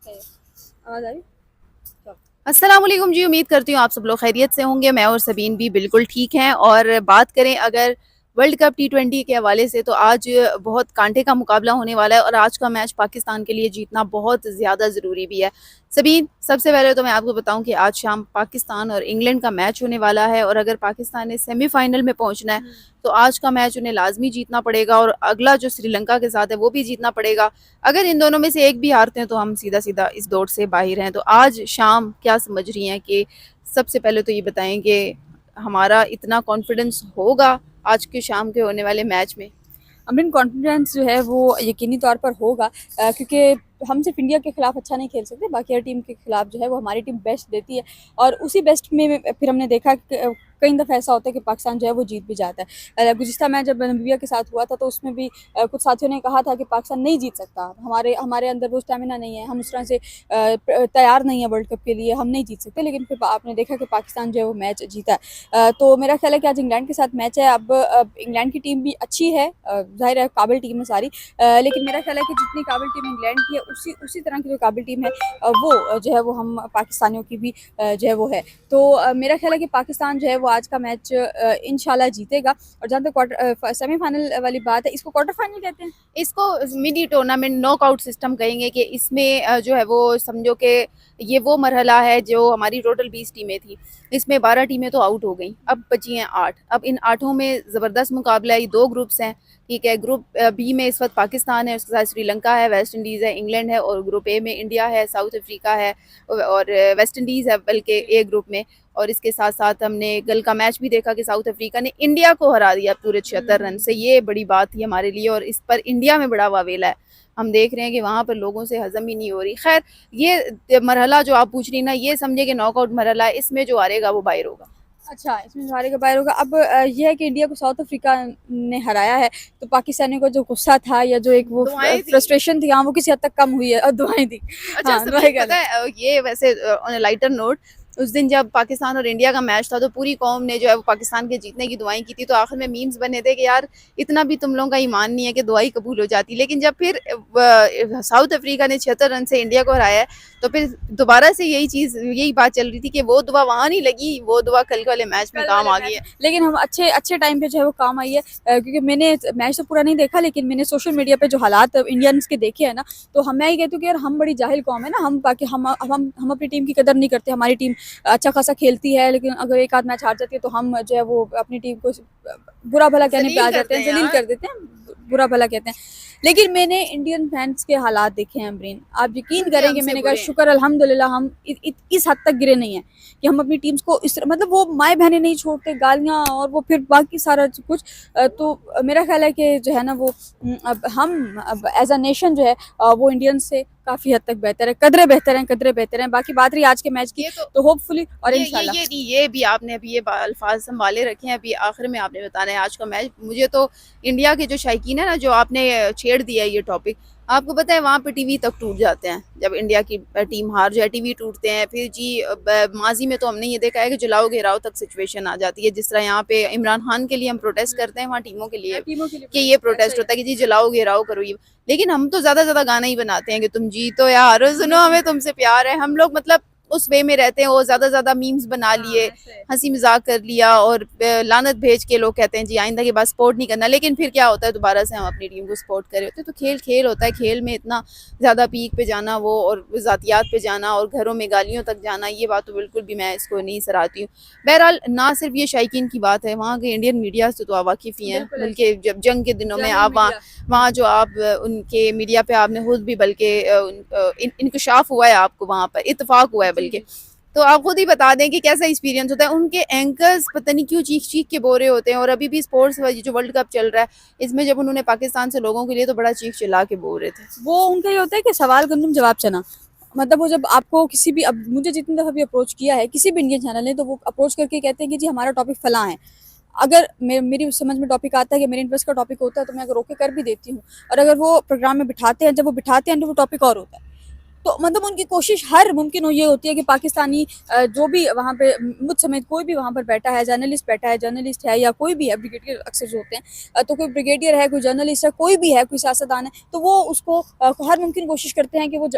आवाज़ आ रही? अस्सलाम वालेकुम जी। उम्मीद करती हूँ आप सब लोग खैरियत से होंगे। मैं और सबीन भी बिल्कुल ठीक हैं। और बात करें अगर वर्ल्ड कप टी20 के हवाले से, तो आज बहुत कांटे का मुकाबला होने वाला है और आज का मैच पाकिस्तान के लिए जीतना बहुत ज़्यादा ज़रूरी भी है। सबीन, सबसे पहले तो मैं आपको बताऊं कि आज शाम पाकिस्तान और इंग्लैंड का मैच होने वाला है और अगर पाकिस्तान ने सेमीफाइनल में पहुंचना है तो आज का मैच उन्हें लाजमी जीतना पड़ेगा और अगला जो श्रीलंका के साथ है वो भी जीतना पड़ेगा। अगर इन दोनों में से एक भी हारते हैं तो हम सीधा सीधा इस दौड़ से बाहर हैं। तो आज शाम क्या समझ रही हैं कि सबसे पहले तो ये बताएं कि हमारा इतना कॉन्फिडेंस होगा आज के शाम के होने वाले मैच में? अमरीन, कॉन्फिडेंस जो है वो यकीनी तौर पर होगा, क्योंकि हम सिर्फ इंडिया के खिलाफ अच्छा नहीं खेल सकते, बाकी हर टीम के खिलाफ जो है वो हमारी टीम बेस्ट देती है। और उसी बेस्ट में फिर हमने देखा कि कई दफ़ा ऐसा होता है कि पाकिस्तान जो है वो जीत भी जाता है। गुज़िश्ता मैच जब नामीबिया के साथ हुआ था तो उसमें भी कुछ साथियों ने कहा था कि पाकिस्तान नहीं जीत सकता, हमारे हमारे अंदर वो स्टेमिना नहीं है, हम उस तरह से तैयार नहीं है वर्ल्ड कप के लिए, हम नहीं जीत सकते। लेकिन फिर आपने देखा कि पाकिस्तान जो है वो मैच जीता है। तो मेरा ख्याल है कि आज इंग्लैंड के साथ मैच है। अब इंग्लैंड की टीम भी अच्छी है, ज़ाहिर है काबिल टीम है सारी, लेकिन मेरा ख्याल है कि जितनी काबिल टीम इंग्लैंड की है उसी उसी तरह की जो काबिल टीम है वो जो है वो हम पाकिस्तानियों की भी जो है वो है। तो मेरा ख्याल है कि पाकिस्तान जो है वो आज का मैच इंशाल्लाह जीतेगा। और जहाँ तक क्वार्टर सेमीफाइनल वाली बात है, इसको क्वार्टर फाइनल कहते हैं। इसको मिनी टूर्नामेंट नॉकआउट सिस्टम कहेंगे कि इसमें जो है वो समझो कि ये वो मरहला है जो हमारी टोटल 20 टीमें थी, इसमें 12 टीमें तो आउट हो गई, अब बची हैं 8। अब इन आठों में ज़बरदस्त मुकाबला है। ये 2 ग्रुप्स हैं, ठीक है। ग्रुप बी में इस वक्त पाकिस्तान है, उसके साथ श्रीलंका है, वेस्ट इंडीज़ है, इंग्लैंड है और ग्रुप ए में इंडिया है, साउथ अफ्रीका है और वेस्ट इंडीज़ है बल्कि ए ग्रुप में। और इसके साथ साथ हमने कल का मैच भी देखा कि साउथ अफ्रीका ने इंडिया को हरा दिया पूरे 76 रन से। ये बड़ी बात थी हमारे लिए और इस पर इंडिया में बड़ा वावेला है। हम देख रहे हैं कि वहाँ पर लोगों से हजम ही नहीं हो रही। खैर, ये मरहला जो आप पूछ रही ना, ये समझे कि नॉकआउट मरहला है, इसमें जो हारेगा वो बाहर होगा। अच्छा, इसमें हारे का बाहर होगा। अब ये है कि इंडिया को साउथ अफ्रीका ने हराया है, तो पाकिस्तानियों को जो गुस्सा था या जो एक वो दुआएं थी। फ्रस्ट्रेशन थी, हाँ, वो किसी हद तक कम हुई है और दुआएं थी। अच्छा हाँ, दुआएं सबीन, कह पता लें। है ये वैसे ऑन लाइटर नोट, उस दिन जब पाकिस्तान और इंडिया का मैच था तो पूरी कौम ने जो है वो पाकिस्तान के जीतने की दुआएं की थी। तो आखिर में मीम्स बने थे कि यार इतना भी तुम लोगों का ईमान नहीं है कि दुआई कबूल हो जाती। लेकिन जब फिर साउथ अफ्रीका ने 76 रन से इंडिया को हराया है, तो फिर दोबारा से यही बात चल रही थी कि वो दुआ वहां नहीं लगी, वो दुआ कल वाले मैच में कल काम वाले आ गई मैच में है। लेकिन हम अच्छे अच्छे टाइम पे जो है वो काम आई है, क्योंकि मैंने मैच तो पूरा नहीं देखा, लेकिन मैंने सोशल मीडिया पे जो हालात इंडियंस के देखे हैं ना, तो हम मैं ये कहती हूँ कि यार हम बड़ी जाहिल कौम है ना, हम बाकी हम अपनी टीम की कदर नहीं करते। हमारी टीम अच्छा खासा खेलती है, लेकिन अगर एक आध मैच हार जाती है तो हम जो है वो अपनी टीम को बुरा भला कहने पे जलील आ जाते करते हैं, हैं जलील यार। कर देते हैं, बुरा भला कहते हैं। लेकिन मैंने इंडियन फैंस के हालात देखे हैं अमरीन, आप यकीन उनसे करेंगे, हमसे मैंने कहा बुरे हैं। शुक्र अल्हम्दुलिल्लाह हम इस हद तक गिरे नहीं हैं कि हम अपनी टीम्स को इस मतलब वो माएँ बहनें नहीं छोड़ते, गालियाँ और वो फिर बाकी सारा कुछ। तो मेरा ख्याल है कि जो है ना वो अब हम अब एज़ अ नेशन जो है वो इंडियंस से काफ़ी हद तक बेहतर है, कदरें बेहतर हैं। बाकी बात रही आज के मैच की, ये तो तो होपफुली और इंशाल्लाह। ये भी आपने अभी ये अल्फाज संभाले रखे हैं। अभी आखिर में आपने बताना है आज का मैच। मुझे तो इंडिया के जो शायकीन है ना, जो आपने छेड़ दिया है ये टॉपिक, आपको पता है वहाँ पे टीवी तक टूट जाते हैं जब इंडिया की टीम हार जाए, टीवी टूटते हैं। फिर जी माजी में तो हमने ये देखा है कि जलाओ घेराव तक सिचुएशन आ जाती है। जिस तरह यहाँ पे इमरान खान के लिए हम प्रोटेस्ट करते हैं, वहाँ टीमों के लिए टीमों के लिए कि ये ऐसा प्रोटेस्ट ही है। होता है कि जी जलाओ घेराव करो ये। लेकिन हम तो ज्यादा ज्यादा गाना ही बनाते हैं कि तुम जीतो या हारो, सुनो हमें तुमसे प्यार है। हम लोग मतलब उस वे में रहते हैं। वो ज्यादा मीम्स बना लिए, हाँ, ऐसे है। हंसी मजाक कर लिया और लानत भेज के लोग कहते हैं जी आइंदा के बाद सपोर्ट नहीं करना। लेकिन फिर क्या होता है, दोबारा से हम अपनी टीम को सपोर्ट कर रहे होते हैं। तो खेल खेल होता है, खेल में इतना ज़्यादा पीक पे जाना वो और ज़ातियात पे जाना और घरों में गालियों तक जाना, ये बात तो बिल्कुल भी मैं इसको नहीं सराहती हूँ। बहरहाल ना सिर्फ ये शायकीन की बात है, वहाँ के इंडियन मीडिया से तो आप वाकिफ़ ही हैं, बिल्कुल ऐसे बल्कि है। जब जंग के दिनों में जर्मन आप वहाँ मीडिया। वहाँ जो आप उनके मीडिया पे आपने खुद भी बल्कि इंकशाफ हुआ है, आपको वहाँ पर इतफाक़ हुआ है जी बल्कि। जी। तो आप खुद ही बता दें कि कैसा एक्सपीरियंस होता है। उनके एंकर्स पता नहीं क्यों चीख चीख के बोल रहे होते हैं। और अभी भी स्पोर्ट्स जो वर्ल्ड कप चल रहा है, इसमें जब उन्होंने पाकिस्तान से लोगों के लिए तो बड़ा चीख चिल्ला के बोल रहे थे। वो उनका ये होता है कि सवाल गंदम जवाब चना, मतलब वो जब आपको किसी भी, अब मुझे जितनी दफ़ा भी अप्रोच किया है किसी भी इंडियन चैनल ने, तो वो अप्रोच करके कहते हैं कि जी हमारा टॉपिक फलां है। अगर मेरी समझ में टॉपिक आता है कि मेरे इंटरेस्ट का टॉपिक होता है, तो मैं अगर ओके कर भी देती हूँ। और अगर वो प्रोग्राम में बिठाते हैं, जब वो बिठाते हैं तो वो टॉपिक और होता है। तो मतलब उनकी कोशिश हर मुमकिन ये होती है कि पाकिस्तानी जो भी वहाँ पे मुझ समेत कोई भी वहाँ पर बैठा है, जर्नलिस्ट है या कोई भी है, ब्रिगेडियर अक्सर जो होते हैं, तो कोई ब्रिगेडियर है, कोई जर्नलिस्ट है, कोई भी है, कोई सियासतदान है, तो वो उसको हर मुमकिन कोशिश करते हैं कि वो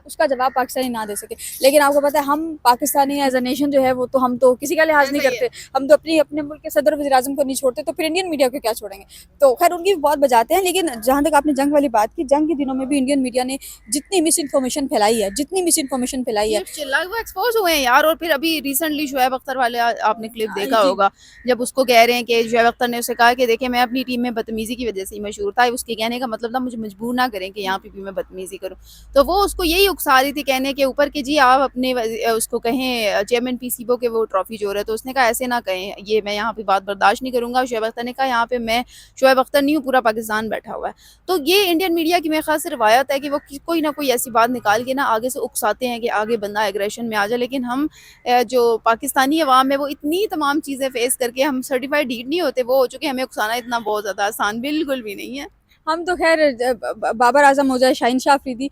उसका जवाब पाकिस्तानी ना दे सके। लेकिन आपको पता है हम पाकिस्तानी एज अ नेशन जो है वो तो हम तो किसी का लिहाज नहीं करते, हम तो अपने मुल्क के सदर वज़ीर आज़म को नहीं छोड़ते, तो फिर इंडियन मीडिया को क्या छोड़ेंगे। तो खैर उनकी भी बहुत बजाते हैं। लेकिन जहाँ तक आपने जंग वाली बात की, जंग के दिनों में भी इंडियन मीडिया ने जितनी मिस इन्फॉर्मेशन फैलाई है, चिल्ला वो एक्सपोज हुए हैं यार। और फिर अभी रिसेंटली शुएब अख्तर वाले आपने क्लिप देखा जी, होगा, जब उसको कह रहे हैं कि शुएब अख्तर ने उसे कहा कि देखिए मैं अपनी टीम में बदतमीजी की वजह से ही मशहूर था, उसके कहने का मतलब था मुझे मजबूर ना करें कि यहाँ पे भी मैं बदतमीजी करूँ। तो वो उसको यही उकसा रही थी कहने के ऊपर कि जी आप अपने उसको कहें चेयरमैन पीसीबो के वो ट्रॉफी जो है, तो उसने कहा ऐसे ना कहें, ये मैं यहाँ पे बात बर्दाश्त नहीं करूंगा। शुएब अख्तर ने कहा यहाँ पे मैं शुएब अख्तर नहीं हूँ, पूरा पाकिस्तान बैठा हुआ है। तो ये इंडियन मीडिया की मेरे ख्याल से रवायत है कि वो कोई ना कोई ऐसी बात निकाल के ना आगे से उकसाते हैं कि आगे बंदा एग्रेशन में आ जाए। लेकिन हम जो पाकिस्तानी अवाम है वो इतनी तमाम चीज़ें फेस करके हम सर्टिफाइड हीट नहीं होते, वो हो चुके हमें उकसाना इतना बहुत ज़्यादा आसान बिल्कुल भी नहीं है। हम तो खैर बाबर आजम हो जाए, शाहीन शाह अफरीदी,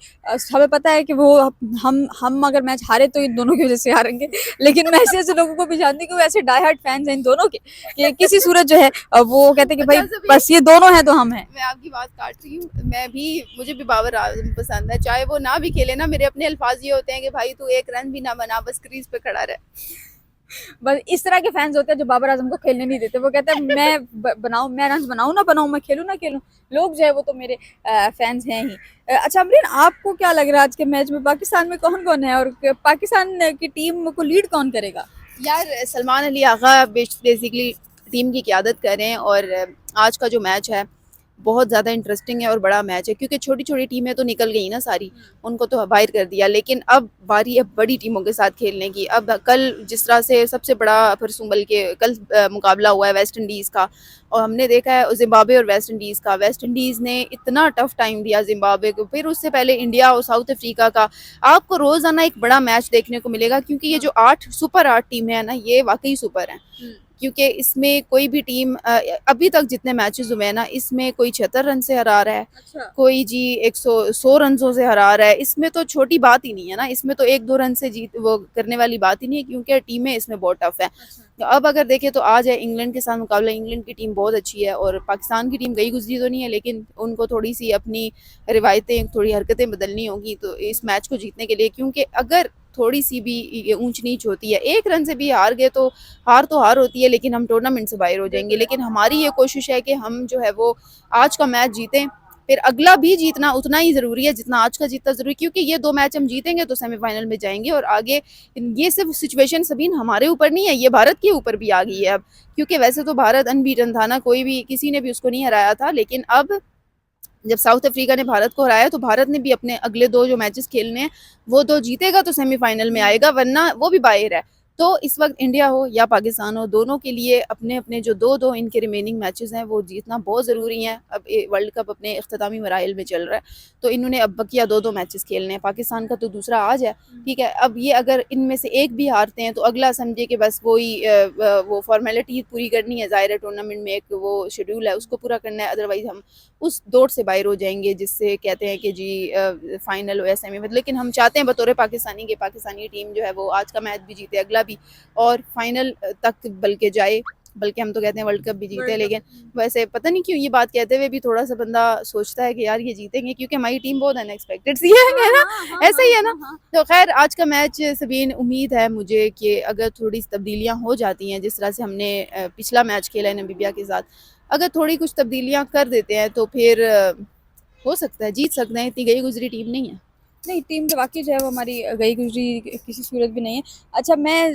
हमें पता है कि वो हम अगर मैच हारे तो इन दोनों की वजह से हारेंगे। लेकिन मैं ऐसे ऐसे लोगों को भी जानती हूँ कि वो ऐसे डाई हार्ट फैंस हैं इन दोनों के कि किसी सूरत जो है वो कहते हैं कि भाई अच्छा, बस ये दोनों हैं तो हम हैं। मैं आपकी बात काट रही हूँ, मुझे भी बाबर आजम पसंद है, चाहे वो ना भी खेले ना, मेरे अपने अल्फाज ये होते हैं कि भाई तू एक रन भी ना बना, बस क्रीज पे खड़ा रहे। बस इस तरह के फैंस होते हैं जो बाबर आजम को खेलने नहीं देते। वो कहते हैं मैं बनाऊं, मैं रन बनाऊं ना बनाऊं, मैं खेलूं ना खेलूं, लोग जो है वो तो मेरे फैंस हैं ही। अच्छा अमरीन, आपको क्या लग रहा है आज के मैच में पाकिस्तान में कौन कौन है और पाकिस्तान की टीम को लीड कौन करेगा? यार सलमान अली आगा बेसिकली टीम की क़यादत कर रहे हैं, और आज का जो मैच है बहुत ज़्यादा इंटरेस्टिंग है और बड़ा मैच है, क्योंकि छोटी छोटी टीमें तो निकल गई ना सारी, उनको तो बाहर कर दिया। लेकिन अब बारी है बड़ी टीमों के साथ खेलने की। अब कल जिस तरह से सबसे बड़ा परसूम के कल मुकाबला हुआ है वेस्ट इंडीज़ का, और हमने देखा है जिम्बाब्वे और वेस्ट इंडीज़ का। वेस्ट इंडीज़ ने इतना टफ टाइम दिया जिम्बाब्वे को, फिर उससे पहले इंडिया और साउथ अफ्रीका का। आपको रोज़ाना एक बड़ा मैच देखने को मिलेगा, क्योंकि ये जो 8 सुपर 8 टीमें हैं ना, ये वाकई सुपर हैं। क्योंकि इसमें कोई भी टीम अभी तक जितने मैचेस हुए हैं ना, इसमें कोई 76 रन से हरा रहा है, अच्छा। कोई जी 100 रनों से हरा रहा है। इसमें तो छोटी बात ही नहीं है ना, इसमें तो 1-2 रन से जीत वो करने वाली बात ही नहीं है, क्योंकि टीमें इसमें बहुत टफ है। तो अब अगर देखें तो आज है इंग्लैंड के साथ मुकाबला, इंग्लैंड की टीम बहुत अच्छी है, और पाकिस्तान की टीम गई गुजरी तो नहीं है, लेकिन उनको थोड़ी सी अपनी रिवायतें, थोड़ी हरकतें बदलनी होगी तो इस मैच को जीतने के लिए। क्योंकि अगर थोड़ी सी भी ऊंच नीच होती है, 1 रन से भी हार गए तो हार होती है, लेकिन हम टूर्नामेंट से बाहर हो जाएंगे। लेकिन हमारी ये कोशिश है कि हम जो है वो आज का मैच जीतें, फिर अगला भी जीतना उतना ही ज़रूरी है जितना आज का जीतना ज़रूरी, क्योंकि ये 2 मैच हम जीतेंगे तो सेमीफाइनल में जाएंगे। और आगे ये सिर्फ सिचुएशन सबीन हमारे ऊपर नहीं है, ये भारत के ऊपर भी आ गई है अब। क्योंकि वैसे तो भारत अनबीटन था ना, कोई भी किसी ने भी उसको नहीं हराया था, लेकिन अब जब साउथ अफ्रीका ने भारत को हराया तो भारत ने भी अपने अगले 2 जो मैचेस खेलने हैं वो 2 जीतेगा तो सेमीफाइनल में आएगा, वरना वो भी बाहर है। तो इस वक्त इंडिया हो या पाकिस्तान हो, दोनों के लिए अपने अपने जो 2-2 इनके रिमेनिंग मैचेस हैं वो जीतना बहुत ज़रूरी है। अब वर्ल्ड कप अपने इख्तितामी मराइल में चल रहा है, तो इन्होंने अब बकिया 2-2 मैचेस खेलने हैं। पाकिस्तान का तो दूसरा आज है, ठीक है। अब ये अगर इनमें से एक भी हारते हैं तो अगला समझे कि बस वही वो फॉर्मेलिटी पूरी करनी है, ज़ाहिर है टूर्नामेंट में एक वो शेड्यूल है उसको पूरा करना है, अदरवाइज़ हम उस दौड़ से बाहर हो जाएंगे जिससे कहते हैं कि जी फाइनल हो या सेमी में। लेकिन हम चाहते हैं बतौर पाकिस्तानी कि पाकिस्तानी टीम जो है वो आज का मैच भी जीते, अगला भी, और फाइनल तक बल्कि जाए, बल्कि हम तो कहते हैं वर्ल्ड कप भी जीते। लेकिन वैसे पता नहीं क्यों ये बात कहते हुए भी थोड़ा सा बंदा सोचता है कि यार ये जीतेंगे, क्योंकि हमारी टीम बहुत अनएक्सपेक्टेड सी है ना, ऐसा ही है ना। तो खैर आज का मैच सबीन, उम्मीद है मुझे कि अगर थोड़ी तब्दीलियाँ हो जाती हैं, जिस तरह से हमने पिछला मैच खेला है नामीबिया के साथ, अगर थोड़ी कुछ तब्दीलियाँ कर देते हैं तो फिर हो सकता है जीत सकते हैं। इतनी गई गुजरी टीम नहीं है। नहीं, टीम तो वाकई जो है वो हमारी गई गुजरी किसी सूरत भी नहीं है। अच्छा मैं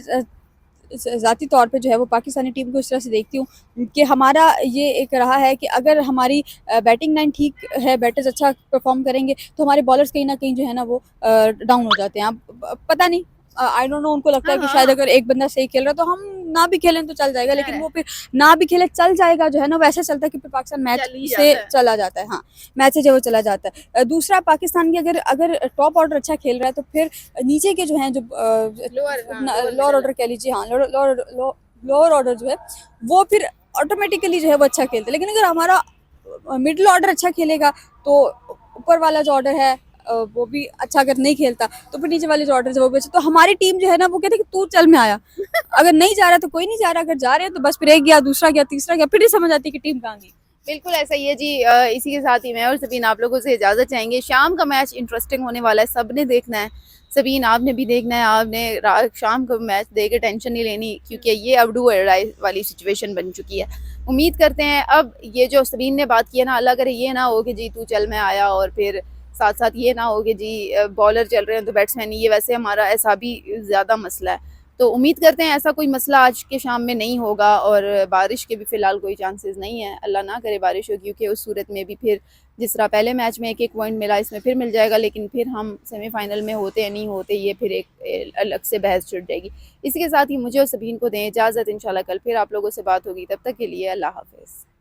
ज़ाती तौर पे जो है वो पाकिस्तानी टीम को इस तरह से देखती हूँ कि हमारा ये एक रहा है कि अगर हमारी बैटिंग लाइन ठीक है, बैटर्स अच्छा परफॉर्म करेंगे, तो हमारे बॉलर्स कहीं ना कहीं जो है ना वो डाउन हो जाते हैं। अब पता नहीं, आई डोंट नो, उनको लगता है कि शायद अगर एक बंदा सही खेल रहा है तो हम ना भी खेलें तो चल जाएगा, लेकिन वो फिर ना भी खेले चल जाएगा जो है ना, वैसे चलता है कि फिर पाकिस्तान मैच से चला जाता है। हाँ, मैच से जो वो चला जाता है। दूसरा, पाकिस्तान की अगर अगर टॉप ऑर्डर अच्छा खेल रहा है तो फिर नीचे के जो हैं, जो लोअर ऑर्डर कह लीजिए, हाँ लोअर ऑर्डर जो है वो फिर ऑटोमेटिकली जो है वो अच्छा खेलता है। लेकिन अगर हमारा मिडिल ऑर्डर अच्छा खेलेगा तो ऊपर वाला जो ऑर्डर है वो भी अच्छा अगर नहीं खेलता तो फिर नीचे वाले जो ऑर्डर है वो भी अच्छा। तो हमारी टीम जो है ना वो कहते हैं कि तू चल मैं आया, अगर नहीं जा रहा तो कोई नहीं जा रहा, अगर जा रहे हैं तो बस फिर एक गया, दूसरा गया, तीसरा गया, फिर ही समझ आती है कि टीम कहाँ गई। बिल्कुल ऐसा ही है जी। इसी के साथ ही मैं और सबीन आप लोगों से इजाज़त चाहेंगे। शाम का मैच इंटरेस्टिंग होने वाला है, सबने देखना है। सबीन आपने भी देखना है, आपने शाम को मैच दे के टेंशन नहीं लेनी, क्योंकि ये अब डू और डाई वाली सिचुएशन बन चुकी है। उम्मीद करते हैं अब ये जो सबीन ने बात की है ना, अल्लाह करे ये ना हो कि जी तू चल मैं आया, और फिर साथ साथ ये ना हो कि जी बॉलर चल रहे हैं तो बैट्समैन नहीं। ये वैसे हमारा ऐसा भी ज़्यादा मसला है, तो उम्मीद करते हैं ऐसा कोई मसला आज के शाम में नहीं होगा। और बारिश के भी फ़िलहाल कोई चांसेस नहीं है, अल्लाह ना करे बारिश हो, क्योंकि उस सूरत में भी फिर जिस तरह पहले मैच में एक एक पॉइंट मिला, इसमें फिर मिल जाएगा, लेकिन फिर हम सेमीफाइनल में होते या नहीं होते ये फिर एक अलग से बहस छिड़ जाएगी। इसी के साथ ही मुझे और सबीन को दें इजाज़त, इंशाल्लाह कल फिर आप लोगों से बात होगी, तब तक के लिए अल्लाह हाफ़िज़।